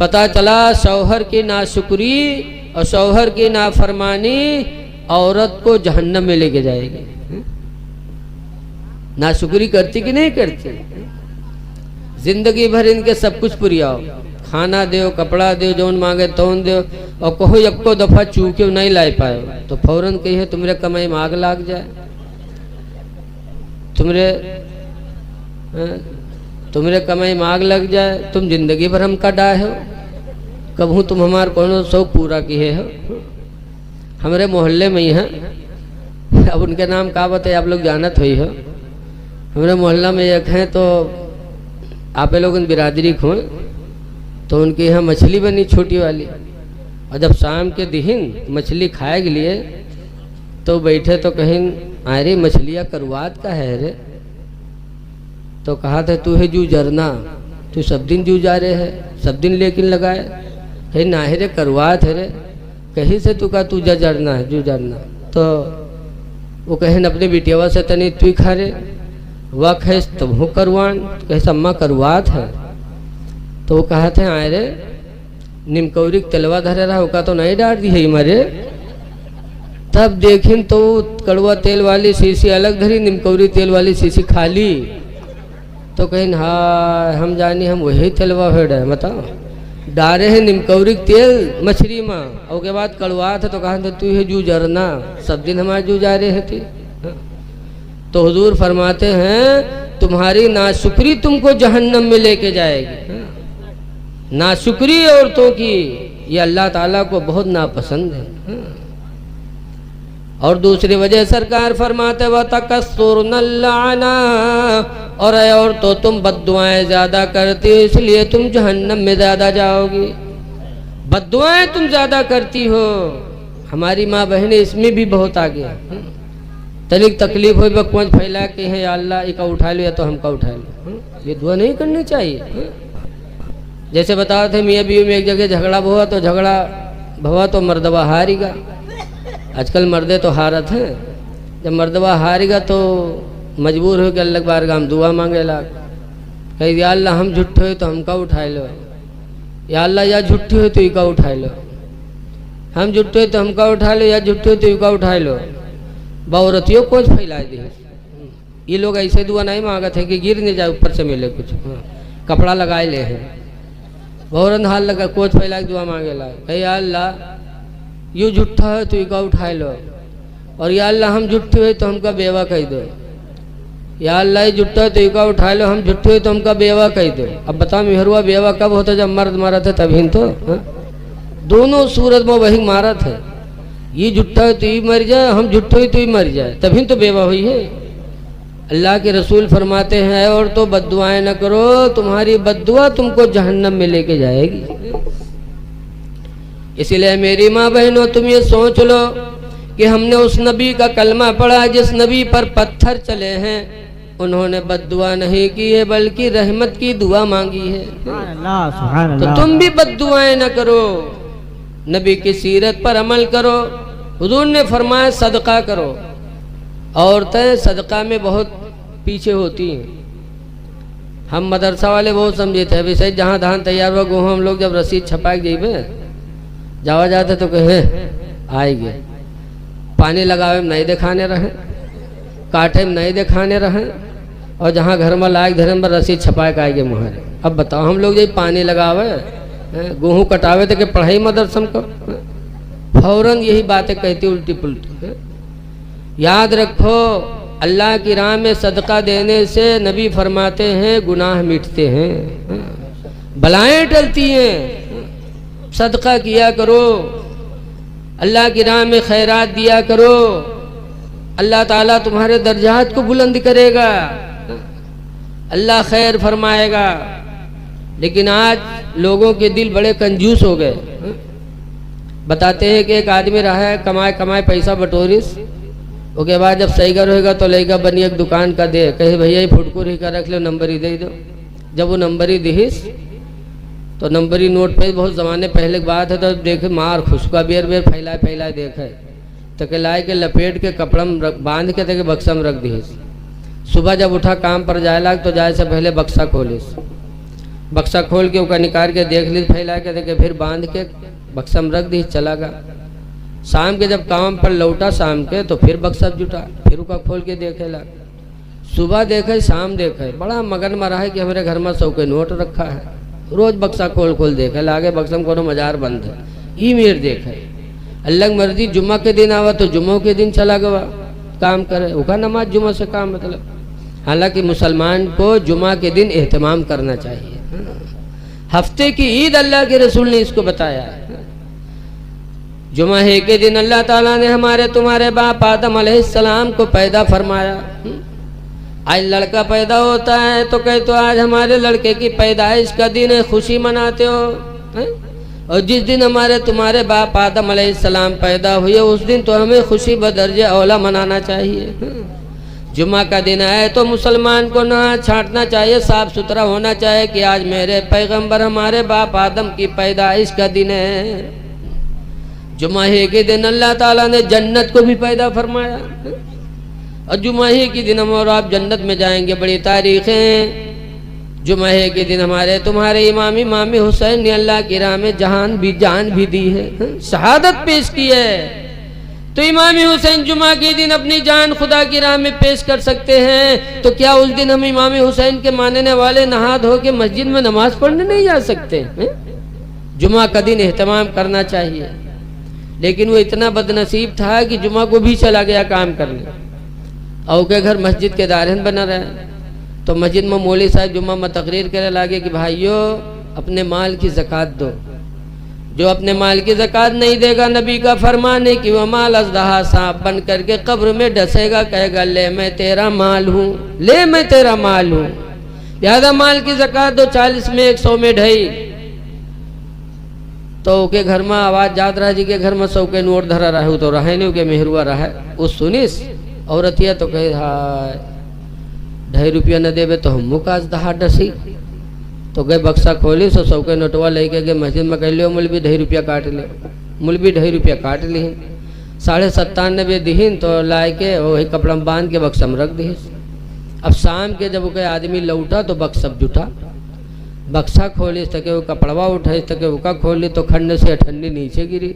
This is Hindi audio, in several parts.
पता चला शौहर की नाशुक्री और शौहर की नाफरमानी औरत को जहन्नम में लेके जाएगी। नाशुक्री करती कि नहीं करती? जिंदगी भर इनके सब कुछ पुरियाओ, खाना दो, कपड़ा दो, जौन मांगे तौन दो, और कहो एको दफा चूके नहीं ला पाए तो फौरन कहिए तुमरे कमाई में आग लाग जाए, तुमरे कमाई में आग लग जाए, तुम जिंदगी भर हम का डाहे हो, कबहू तुम हमार कौन शौक पूरा किए हो। हमारे मोहल्ले में ही हैं, अब उनके नाम का बताए आप लोग जानत हुई हो। हमारे मोहल्ला में एक हैं तो आप लोग बिरादरी खों, तो उनके यहाँ मछली बनी छोटी वाली, और जब शाम के दिन मछली खाए के लिए तो बैठे तो कहीं अरे मछलियाँ करुआत का है रे, तो कहा था तू है जू जरना, तू सब दिन जू जा रहे है, सब दिन लेकिन लगाए, कहीं ना है रे करुआत है रे, कहीं से तू का तू जा जरना है जू जरना। तो वो कहें अपने बिटियावा से तनी तू खा रे वक़ है तुम हो करवान, कहे अम्मा करवात है। तो वो कहा थे आए रे निमकौरी तलवा धरे रहा होगा तो नहीं डाल दी है मरे। तब देखिन तो कड़वा तेल वाली शीशी अलग धरी, निमकौरी तेल वाली शीशी खाली। तो कहीं हाँ हम जानी हम वही तेलवा हो रहे बताओ, डारे हैं निमकौरी तेल मछली में, और के बाद कड़वा था तो कहा था तू है जू जरना, सब दिन हमारे जू जा रहे थे। तो हुजूर फरमाते हैं तुम्हारी नाशुक्री तुमको जहन्नम में लेके जाएगी। नाशुक्री औरतों की ये अल्लाह ताला को बहुत नापसंद है। और दूसरी वजह सरकार फरमाते व तकस्सुरनल लाना, और औरतों तुम बद्दुआएं ज्यादा करती हो इसलिए तुम जहन्नम में ज्यादा जाओगी। बद्दुआएं तुम ज्यादा करती हो, हमारी माँ बहनें इसमें भी बहुत आगे। तनिक तकलीफ हो बकवास फैला के है या अल्लाह इका उठा लो या तो हमका उठा लो, ये दुआ नहीं करनी चाहिए। जैसे बता थे मियाँ बीवी में एक जगह झगड़ा हुआ तो झगड़ा भवा तो मर्दवा हारेगा। आजकल मर्दे तो हारत हैं, जब मर्दवा हारेगा तो मजबूर हो के अल्लाह बार हम दुआ मांगे ला, कही या अल्लाह हम झूठे हो तो हमका उठा लो, या अल्लाह या झूठी हो तो इका उठा लो, हम झूठे हो तो हमका उठा लो, या झूठे हो तो इका उठा लो। बहुरतियों को फैला दी। ये लोग ऐसे दुआ नहीं मांगत है कि गिर नहीं जाए ऊपर से मिले कुछ, कपड़ा लगाए ले हैं बहुरन हाल लगा कोच फैला के दुआ मांगे ला, कही या अल्लाह यूँ झूठा है तो इका उठाए लो, और या अल्लाह हम झूठे हुए तो हमका बेवा कह दो, या अल्लाह ये झूठा है तो इका उठा लो, हम झूठे हुए तो हमका बेवा कह दो। अब बताओ मेहरुआ बेवा कब होता जब मर्द मारा था तभी तो दोनों सूरत में वही मारा था। ये झूठा है तो ये मर जाए, हम झूठे हुए तो ही मर जाए, तभी तो बेवा हुई है। अल्लाह के रसूल फरमाते हैं और तो बद्दुआएं न करो, तुम्हारी बद्दुआ तुमको जहन्नम में लेके जाएगी। इसलिए मेरी माँ बहनों तुम ये सोच लो कि हमने उस नबी का कलमा पढ़ा जिस नबी पर पत्थर चले हैं, उन्होंने बद्दुआ नहीं की है बल्कि रहमत की दुआ मांगी है। तो तुम भी बद्दुआएं न करो, नबी की सीरत पर अमल करो। हुजूर ने फरमाया सदका करो। औरतें सदका में बहुत पीछे होती हैं। हम मदरसा वाले बहुत समझे थे, वैसे जहाँ धान तैयार हुआ गेहूँ हम लोग जब रसीद छपा के जेबे जावा जाते तो कहे आएंगे, पानी लगावे में नहीं दिखाने रहे, काटे में नहीं दिखाने रहे, और जहाँ घर में लायक धर्म पर रसीद छपा के आएंगे मुहारे। अब बताओ हम लोग जब पानी लगावे गेहूँ कटावे थे कि पढ़ाई मदरसम को फौरन यही बातें कहती उल्टी पुल्टी। याद रखो अल्लाह की राह में सदका देने से नबी फरमाते हैं गुनाह मिटते हैं, बलाएं टलती हैं। सदका किया करो, अल्लाह की राह में खैरात दिया करो, अल्लाह ताला तुम्हारे दर्जात को बुलंद करेगा, अल्लाह खैर फरमाएगा। लेकिन आज लोगों के दिल बड़े कंजूस हो गए। बताते हैं कि एक आदमी रहा है कमाए कमाए पैसा बटोरिस, उसके बाद जब सही का रहेगा तो लेगा बनी एक दुकान का दे, कहे भैया ये फुटकुर ही का रख लो, नंबर ही दे दो। जब वो नंबर ही दिहिस तो नंबरी नोट पे बहुत ज़माने पहले की बात है, तो देखे मार खुशका बेर बेर फैलाए फैलाए देखे तो के लाए के लपेट के कपड़ा में बांध के तक बक्सा में रख दिहिस। सुबह जब उठा काम पर जाए लाग तो जाए से पहले बक्सा खोलिस, बक्सा खोल के उसका निकाल के देख ली, फैला के देखे, फिर बांध के बक्सा में रख दी, चला गया। शाम के जब काम पर लौटा शाम के तो फिर बक्सा जुटा, फिर उसका खोल के देखे ला। सुबह देखे शाम देखे, बड़ा मगन में रहा है कि हमारे घर में 100 के नोट रखा है। रोज बक्सा खोल खोल देखे, लागे बक्सा में कोनो मजार बंद है, ई मेर देखे। अल्लाह मर्जी जुम्मा के दिन आवा तो जुम्मों के दिन चला गवा काम करे, उका नमाज जुम्मा से काम मतलब। हालांकि मुसलमान को जुम्मा के दिन एहतमाम करना चाहिए। हफ्ते की ईद अल्लाह के रसूल ने इसको बताया है। जुमा है के दिन अल्लाह ताला ने हमारे तुम्हारे बाप आदम अलैहिस्सलाम को पैदा फरमाया। आज लड़का पैदा होता है तो कहे तो आज हमारे लड़के की पैदाइश का दिन है, खुशी मनाते हो है? और जिस दिन हमारे तुम्हारे बाप आदम अलैहिस्सलाम पैदा हुए उस दिन तो हमें खुशी बदर्जे औला मनाना चाहिए। जुमा का दिन है तो मुसलमान को नहा छांटना चाहिए, साफ सुथरा होना चाहिए कि आज मेरे पैगंबर हमारे बाप आदम की पैदाइश का दिन है। जुमा ही के दिन अल्लाह ताला ने जन्नत को भी पैदा फरमाया और जुमा ही के दिन हम और आप जन्नत में जाएंगे। बड़ी तारीखें। जुमा ही के दिन हमारे तुम्हारे इमाम हुसैन ने अल्लाह की राह में जान भी दी है, शहादत पेश की है। तो इमाम हुसैन जुमा के दिन अपनी जान खुदा की राह में पेश कर सकते हैं, तो क्या उस दिन हम इमाम हुसैन के मानने वाले नहा धो के मस्जिद में नमाज पढ़ने नहीं जा सकते? जुमा का दिन एहतमाम करना चाहिए। लेकिन वो इतना बदनसीब था कि जुमा को भी चला गया काम करने, और के घर मस्जिद के दारहन बना रहे। तो मस्जिद में मौलवी साहब जुम्मा में तकरीर करे लागे कि भाइयों अपने माल की ज़कात दो। जो अपने माल की ज़कात नहीं देगा, नबी का फरमान है कि वह माल अज़दहा सांप बन करके कब्र में डसेगा, कहेगा ले मैं तेरा माल हूँ, ले मैं तेरा माल हूँ। लिहाजा माल की ज़कात दो, 40 में 100 में 2.5। तो के घर में आवाज जात रहा जी के घर में 100 के नोट धरा रहा तो रहे नहीं के मेहरुआ रहा वो सुनिस औरतिया तो कहे हाय 2.5 रुपया न देवे तो हम मुकाज दहा डसी। तो गए बक्सा खोली सो 100 के नोटवा लेके गए मस्जिद में कह लियो मुल भी 2.5 रुपया काट ले, मुल भी 2.5 रुपया काट ली। 97.5 दीन तो लाए के वही कपड़ा में बांध के बक्सा में रख दी। अब शाम के जब कोई आदमी लौटा तो बक्सा जुटा, बक्सा खोली तके वो कपड़वा उठाई तके उका खोली तो खंड से ठंडी नीचे गिरी।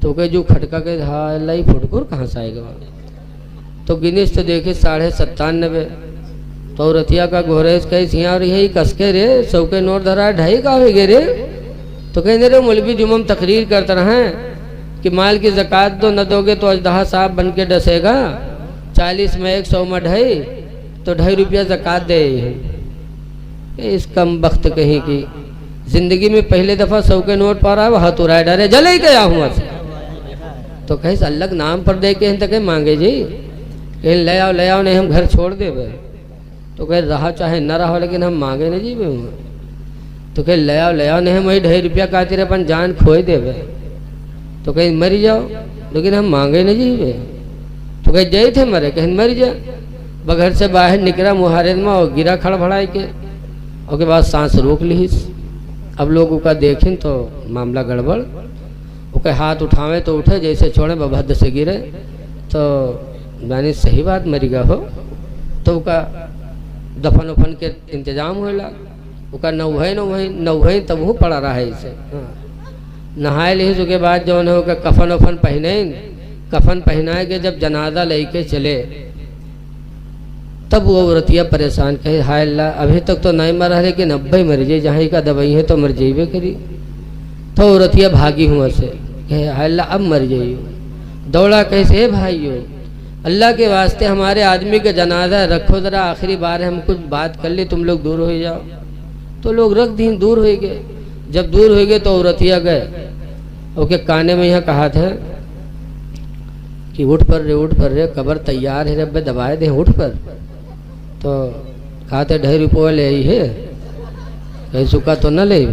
तो कहे जो खटका के हाँ लाई फुटकुर कहाँ से आएगा। तो गिनीस तो देखे 97.5। तो रतिया का घोरेस कही सिया और यही कसके रे 100 के नोट धरा 2.5 का हो गए रे। तो कहने रे मौलवी जुम्मा में तकरीर करते रहे कि माल की ज़कात दो, न दोगे तो अजदहा साहब बन के डसेगा। 40 में 100 में 2.5 तो 2.5 रुपया ज़कात दे। इस कम बख्त कहीं की जिंदगी में पहले दफा 100 के नोट पा रहा है, हाथ उड़ाए डरे जले ही गया हूँ। तो कहीं अलग नाम पर दे के तक मांगे जी कहीं ले आओ नहीं हम घर छोड़ दे। तो कहे रहा चाहे न रहा लेकिन हम मांगे नहीं जी हूँ। तो कहे ले आओ नहीं हम वही 2.5 रुपया खातिर अपन जान खोए देवे। तो कहीं मरी जाओ लेकिन हम मांगे नहीं जी। तो कहे जय थे मरे कहीं मर जा। बघर से बाहर निकला मुहारत में और गिरा खड़बड़ाई के और के बाद सांस रोक ली। अब लोग का देखें तो मामला गड़बड़। ओके हाथ उठावे तो उठे, जैसे छोड़े बभद्र से गिरे। तो यानी सही बात मरी गा हो। तो उका दफन उफन के इंतजाम होला। उका नौहे तब वो पड़ा रहा है इसे। नहाए ली उसके बाद जो है कफन उफन पहने, कफन पहनाए के जब जनाजा लेके चले तब वो औरतिया परेशान कहे हाय अल्लाह अभी तक तो नहीं मरा लेकिन अब भाई मर जाए, जहाँ का दवाई है तो मर जाइए करी। तो औरतिया भागी हुआ से कहे हाय अल्लाह अब मर जाइयो। दौड़ा कैसे भाइयों अल्लाह के वास्ते हमारे आदमी का जनाजा रखो, ज़रा आखिरी बार हम कुछ बात कर ले, तुम लोग दूर हो जाओ। तो लोग रख दी, दूर हो गए। जब दूर हो गए तो औरतिया गए ओके काने में यहाँ कहा था कि उठ पर रे कब्र तैयार है रे दबाए दे उठ पर। तो कहते 2.5 रुपये ले आई है, कहीं सुखा तो न ले।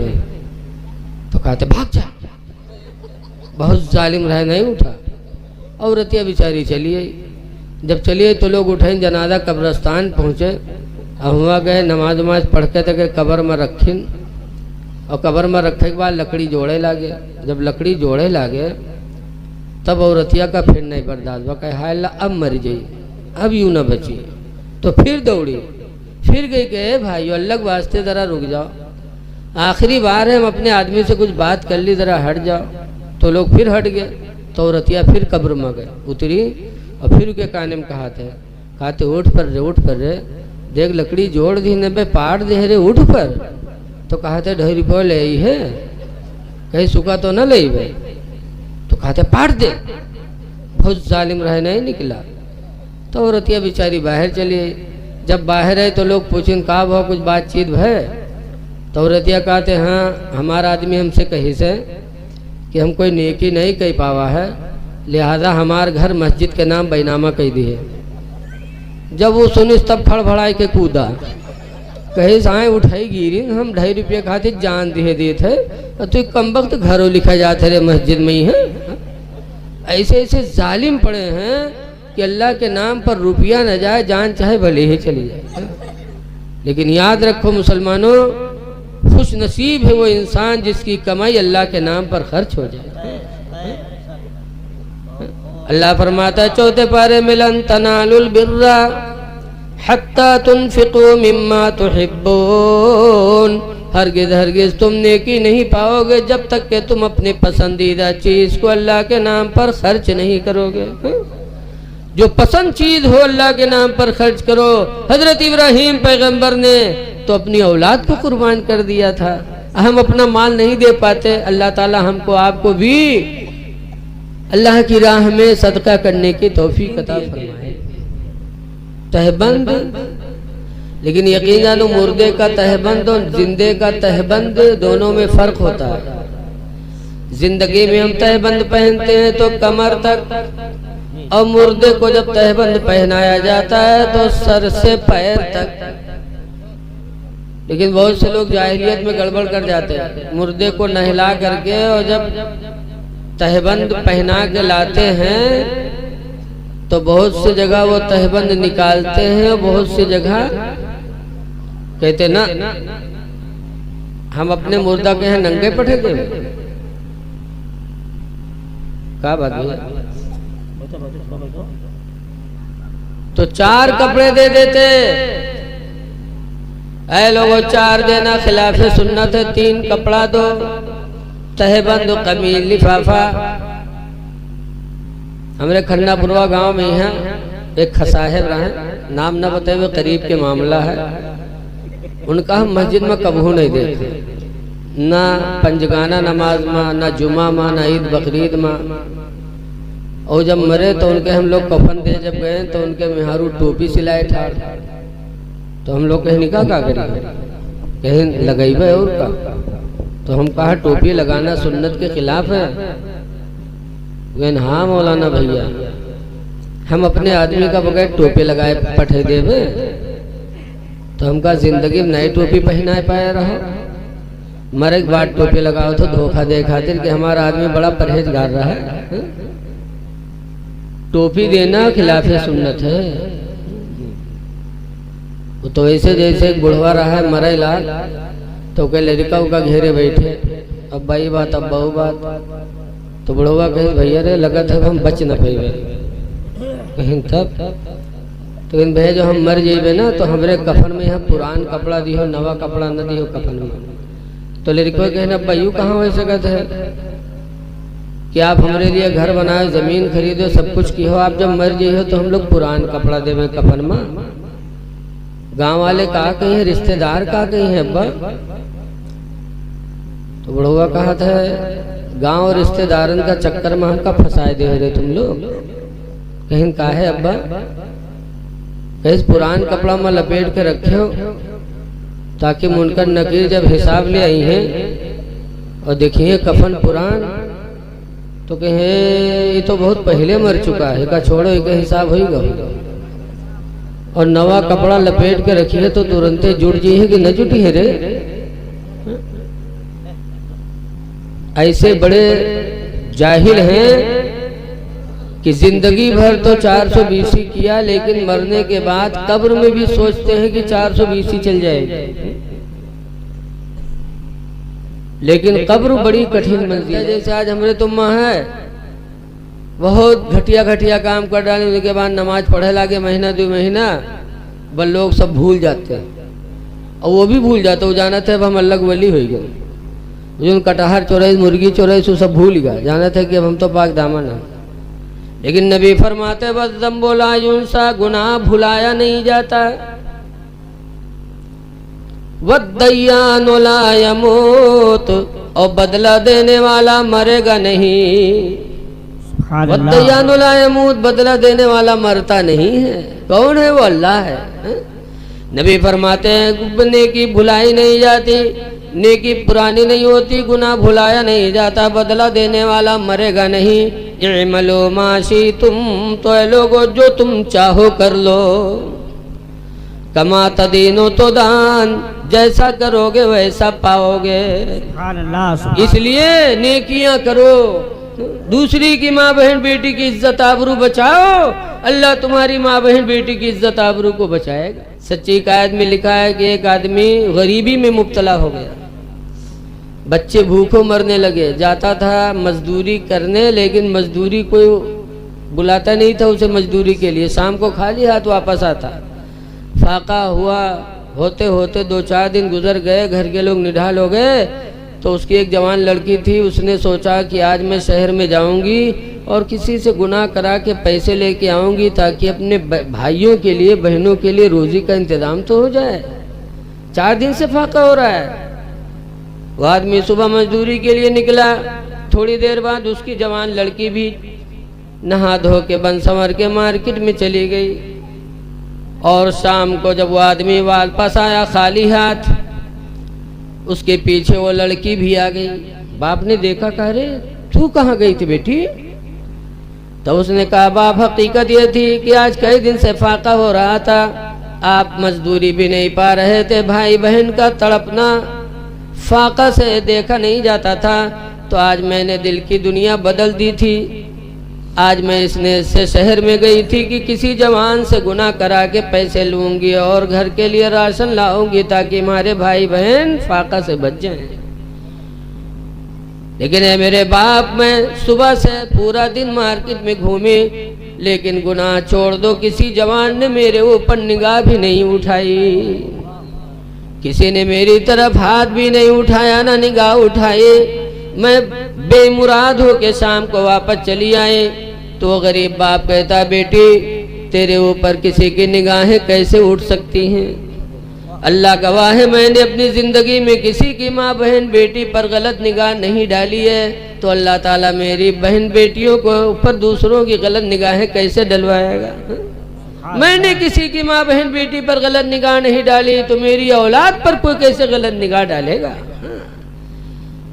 तो कहते भाग जा, बहुत जालिम रहे नहीं उठा। औरतिया बेचारी चली आई। जब चलिए तो लोग उठे जनाजा कब्रस्तान पहुँचे। हुआ गए नमाज वमाज पढ़ के तक कब्र में रखिन और कब्र में रखे के बाद लकड़ी जोड़े लागे। जब लकड़ी जोड़े लागे तब औरतिया का फिर नहीं बर्दाश्त हुआ, कहे हाय अल्लाह अब मर जाई, अब यूँ न बची। तो फिर दौड़ी, फिर गई कि भाई अल्लाह के वास्ते ज़रा रुक जाओ। आखिरी बार है, हम अपने आदमी से कुछ बात कर ली, ज़रा हट जाओ। तो लोग फिर हट गए। तो औरतिया फिर कब्र में गए, उतरी और फिर के काने में कहते उठ पर रे, उठ पर रे, देख लकड़ी जोड़ दी ने बे, पाट दे रे, उठ पर। तो कहते ढेरी पर ले आई है, कहीं सूखा तो न ले बे। तो कहते पाट दे, बहुत जालिम रहे, नहीं निकला। तो औरतिया बेचारी बाहर चली। जब बाहर है तो लोग पूछें का भाव, कुछ बातचीत है? तो औरतिया कहते हाँ, हमारा आदमी हमसे कही से कि हम कोई नेकी नहीं कही पावा है, लिहाजा हमार घर मस्जिद के नाम बैनामा कही दी है। जब वो सुनी तब फड़फड़ाई के कूदा, कहीं साए उठाई गिरी, हम 2.5 रुपये खातिर जान दिए थे, और तू कम वक्त घरों लिखा जाते रहे मस्जिद में ही है। ऐसे ऐसे जालिम पड़े हैं कि अल्लाह के नाम पर रुपया न जाए, जान चाहे भले ही चली जाए। लेकिन याद रखो मुसलमानों, खुश नसीब है वो इंसान जिसकी कमाई अल्लाह के नाम पर खर्च हो जाए। अल्लाह फरमाता है 4 पारे में, लन तनालुल बिर्रा हत्ता तुनफिकू मिम्मा तुहिब्बून, हरगिज हरगिज तुम नेकी नहीं पाओगे जब तक कि तुम अपने पसंदीदा चीज को अल्लाह के नाम पर खर्च नहीं करोगे। जो पसंद चीज हो अल्लाह के नाम पर खर्च करो। हजरत इब्राहीम पैगंबर ने तो अपनी औलाद को कुर्बान कर दिया था। हम अपना माल नहीं दे पाते, अल्लाह ताला हमको आपको भी अल्लाह की राह में सदका करने की तौफीक अता फरमाए। तहबंद, लेकिन यकीन जानो मुर्दे का तहबंद और जिंदे का तहबंद दोनों में फर्क होता है। जिंदगी में हम तहबंद पहनते हैं तो कमर तक, और मुर्दे को जब तहबंद पहनाया जाता है तो सर से पैर तक। लेकिन बहुत से लोग जाहिलियत में गड़बड़ कर जाते हैं, मुर्दे को नहला करके और जब तहबंद पहना के लाते हैं तो बहुत सी जगह वो तहबंद निकालते हैं और बहुत सी जगह कहते ना हम अपने मुर्दा के यहाँ नंगे पठेंगे। क्या बात है? तो 4 कपड़े दे देते, ऐ लोगों 4 देना खिलाफ सुन्नत है। 3 कपड़ा दो, तहबंद, कमीज, लिफाफा। हमारे खन्नापुरवा गांव में यहाँ एक खसाहिब रहे, नाम न बताए हुए, करीब के मामला है। उनका हम मस्जिद में कबहू नहीं देखे, ना पंजगाना नमाज में, ना जुमा में, ना ईद बकरीद में। और जब मरे तो उनके हम लोग कफन दे जब गए तो उनके मेहरू टोपी सिलाए ठाड़। तो हम लोग कहीं निकाह का करिए, कहीं लगई और का। तो हम कहा टोपी लगाना सुन्नत के खिलाफ है। हाँ मौलाना भैया, हम अपने आदमी का बगैर टोपी लगाए पठे देवे। तो हम कहा जिंदगी में नई टोपी पहनाए पाया रहो, मरे के बाद टोपी लगाओ तो धोखा दे खातिर कि हमारा आदमी बड़ा परहेजगार रहा है। टोपी देना खिलाफ सुन्नत है। तो ऐसे जैसे एक बुढ़वा रहा है मरे लाल, तो कह लड़का का घेरे बैठे, अब भाई बात अब बहु बात। तो बुढ़वा कहे भैया रे लगत है हम बच न पेबे कहीं तब। तो इन भैया जो हम मर जेबे ना तो हमरे कफन में यहाँ पुरान कपड़ा दियो, नवा कपड़ा न दियो कफन में। तो लड़का कहना भैयू कहाँ हो सकत है कि आप हमारे लिए घर बनाए, जमीन खरीदो, सब कुछ की हो, आप जब मर जाइए तो हम लोग पुरान कपड़ा देवे कफन में। गांव वाले कहा कहीं है, रिश्तेदार कहा कहीं है अब्बा। तो बुढ़वा कहा था गांव और रिश्तेदारन का चक्कर में हमका फंसाए दे रहे तुम लोग। कहीं का है अब्बा, कहीं पुरान कपड़ा में लपेट के रखे हो ताकि मुनकर नकीर जब हिसाब ले आई है और देखिए कफन पुरान, तो कहे ये तो बहुत पहले मर चुका है, का छोड़ो एक हिसाब होगा। और नवा कपड़ा लपेट के रखिए तो तुरंत जुट जी है कि न जुटी है रे। ऐसे बड़े जाहिल हैं कि जिंदगी भर तो 420 किया, लेकिन मरने के बाद कब्र में भी सोचते हैं कि 420 चल जाएगी। लेकिन कब्र बड़ी कठिन मंजिल है। जैसे आज हमारे तुम्मा है, बहुत घटिया घटिया काम कर डाले, उसके बाद नमाज पढ़े लागे महीना 2 महीना, बल लोग सब भूल जाते हैं। और वो भी भूल जाता, वो जाना था अब हम अल्लाह के वली हो गए, जो कटहर चोराई मुर्गी चोराई सो सब भूल गया, जाना था कि अब हम तो पाक दामन हैं। लेकिन नबी फरमाते बस ज़म्बो ला युंसा, गुनाह भुलाया नहीं जाता। वद्दय्यानु ला यमूत, और बदला देने वाला मरेगा नहीं। वद्दय्यानु ला यमूत, बदला देने वाला मरता नहीं है। कौन है वो? अल्लाह है। नबी फरमाते हैं नेकी भुलाई नहीं जाती, नेकी पुरानी नहीं होती, गुनाह भुलाया नहीं जाता, बदला देने वाला मरेगा नहीं। इअमलू मा शि'तुम, तो ऐ लोगो जो तुम चाहो कर लो। कमा तदीनो तो दान, जैसा करोगे वैसा पाओगे। इसलिए नेकियां करो, दूसरी की माँ बहन बेटी की इज्जत आबरू बचाओ, अल्लाह तुम्हारी माँ बहन बेटी की इज्जत आबरू को बचाएगा। सच्ची कायद में लिखा है कि एक आदमी गरीबी में मुब्तला हो गया, बच्चे भूखों मरने लगे, जाता था मजदूरी करने, लेकिन मजदूरी कोई बुलाता नहीं था उसे मजदूरी के लिए, शाम को खाली हाथ वापस आता। फाका हुआ, होते होते 2-4 दिन गुजर गए, घर के लोग निढाल हो गए, तो उसकी एक जवान लड़की थी, उसने सोचा कि आज मैं शहर में जाऊंगी और किसी से गुनाह करा के पैसे लेके आऊंगी ताकि अपने भाइयों के लिए बहनों के लिए रोजी का इंतज़ाम तो हो जाए। 4 दिन से फाका हो रहा है। वो आदमी सुबह मजदूरी के लिए निकला, थोड़ी देर बाद उसकी जवान लड़की भी नहा धो के बन संवर के मार्केट में चली गई। और शाम को जब वो आदमी वापस आया खाली हाथ, उसके पीछे वो लड़की भी आ गई। बाप ने देखा, कहा रे तू कहाँ गई थी बेटी? तो उसने कहा बाप हकीकत ये थी कि आज कई दिन से फाका हो रहा था, आप मजदूरी भी नहीं पा रहे थे, भाई बहन का तड़पना फाका से देखा नहीं जाता था, तो आज मैंने दिल की दुनिया बदल दी थी। आज मैं इसने से शहर में गई थी कि किसी जवान से गुनाह करा के पैसे लूंगी और घर के लिए राशन लाऊंगी ताकि हमारे भाई बहन फाका से बच जाएं। लेकिन है मेरे बाप, मैं सुबह से पूरा दिन मार्केट में घूमी, लेकिन गुनाह छोड़ दो, किसी जवान ने मेरे ऊपर निगाह भी नहीं उठाई, किसी ने मेरी तरफ हाथ भी नहीं उठाया, ना निगाह उठाई। मैं बेमुराद हो के शाम को वापस चली आई, तो गरीब बाप कहता बेटी तेरे ऊपर किसी की निगाहें कैसे उठ सकती हैं? अल्लाह गवाह है, मैंने अपनी ज़िंदगी में किसी की माँ बहन बेटी पर गलत निगाह नहीं डाली है, तो अल्लाह ताला मेरी बहन बेटियों को ऊपर दूसरों की गलत निगाहें कैसे डलवाएगा? मैंने किसी की माँ बहन बेटी पर गलत निगाह नहीं डाली, तो मेरी औलाद पर कोई कैसे गलत निगाह डालेगा?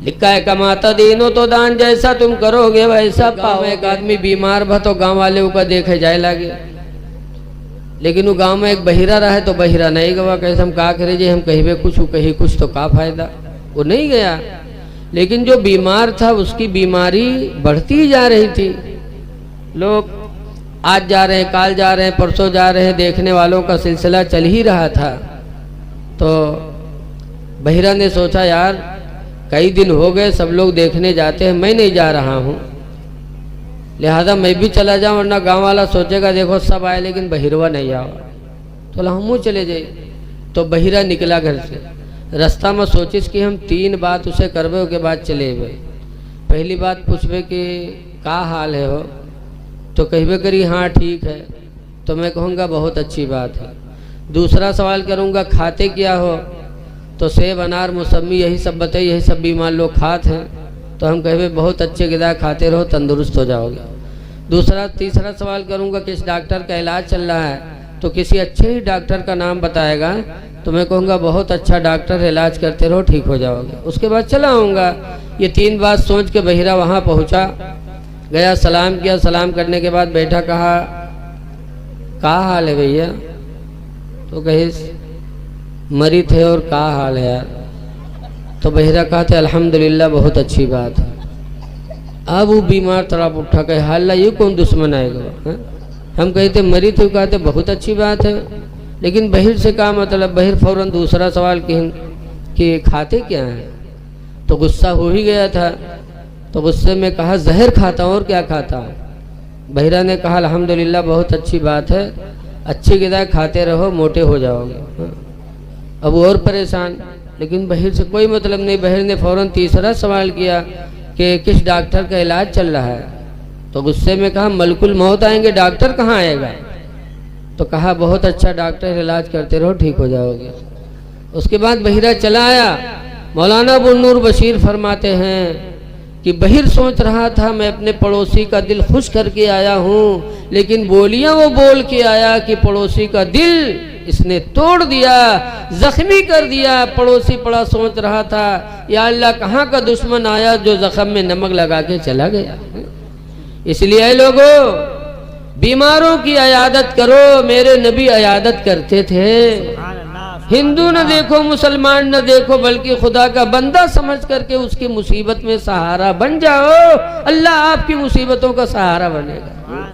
लिखा है कमाता दीनो तो दान, जैसा तुम करोगे वैसा पाओ। एक आदमी बीमार भा तो गांव वाले ऊपर देखे जाए लगे, लेकिन वो गांव में एक बहिरा रहा है तो बहिरा नहीं गवा, कैसे हम का करे जे हम कहीं कुछ कहीं कुछ तो का फायदा, वो नहीं गया। लेकिन जो बीमार था उसकी बीमारी बढ़ती ही जा रही थी, लोग आज जा रहे हैं, काल जा रहे हैं, परसों जा रहे हैं, देखने वालों का सिलसिला चल ही रहा था। तो बहिरा ने सोचा यार कई दिन हो गए सब लोग देखने जाते हैं, मैं नहीं जा रहा हूँ, लिहाजा मैं भी चला जाऊँ, वरना गांव वाला सोचेगा देखो सब आए लेकिन बहिरवा नहीं आओ, तो हम चले जाए। तो बहिरा निकला घर से, रास्ता में सोचिस कि हम 3 बात उसे करबे के बाद चले गए। पहली बात पूछबे कि का हाल है हो, तो कहबे करी हाँ ठीक है, तो मैं कहूँगा बहुत अच्छी बात है। दूसरा सवाल करूँगा खाते क्या हो, तो सेब अनार मौसमी यही सब बताइए, यही सब बीमार लोग खाते हैं, तो हम कहे बहुत अच्छे ग़िज़ा खाते रहो तंदुरुस्त हो जाओगे। तीसरा सवाल करूंगा किस डॉक्टर का इलाज चल रहा है, तो किसी अच्छे ही डॉक्टर का नाम बताएगा, तो मैं कहूँगा बहुत अच्छा डॉक्टर इलाज करते रहो ठीक हो जाओगे। उसके बाद चला आऊँगा। ये 3 बात सोच के बहिरा वहाँ पहुँचा, गया, सलाम किया, सलाम करने के बाद बैठा, कहा का हाल है भैया, तो कहे मरी थे और का हाल है यार, तो बहिरा कहते अल्हम्दुलिल्लाह बहुत अच्छी बात है। अब वो बीमार तड़प उठा, कहे हाल ये कौन दुश्मन आएगा, हम कहते मरी थे, कहते बहुत अच्छी बात है, लेकिन बहिर से क्या मतलब? बहिर फौरन दूसरा सवाल कि खाते क्या हैं, तो गुस्सा हो ही गया था, तो गुस्से में कहा जहर खाता हूँ और क्या खाता हूँ। बहिरा ने कहा अल्हम्दुलिल्लाह बहुत अच्छी बात है, अच्छी ग़िज़ा खाते रहो मोटे हो जाओगे। अब वो और परेशान, लेकिन बहिर से कोई मतलब नहीं। बहिर ने फौरन तीसरा सवाल किया कि किस डॉक्टर का इलाज चल रहा है। तो गुस्से में कहा मलकुल मौत आएंगे, डॉक्टर कहाँ आएगा। तो कहा बहुत अच्छा डॉक्टर, इलाज करते रहो ठीक हो जाओगे। उसके बाद बहिरा चला आया। मौलाना अबू नूर बशीर फरमाते हैं कि बहिर सोच रहा था मैं अपने पड़ोसी का दिल खुश करके आया हूँ, लेकिन बोलियां वो बोल के आया कि पड़ोसी का दिल इसने तोड़ दिया, जख्मी कर दिया। पड़ोसी पड़ा सोच रहा था या अल्लाह कहाँ का दुश्मन आया जो जख्म में नमक लगा के चला गया। इसलिए लोगों, बीमारों की अयादत करो, मेरे नबी अयादत करते थे। हिंदू न देखो, मुसलमान न देखो, बल्कि खुदा का बंदा समझ करके उसकी मुसीबत में सहारा बन जाओ, अल्लाह आपकी मुसीबतों का सहारा बनेगा।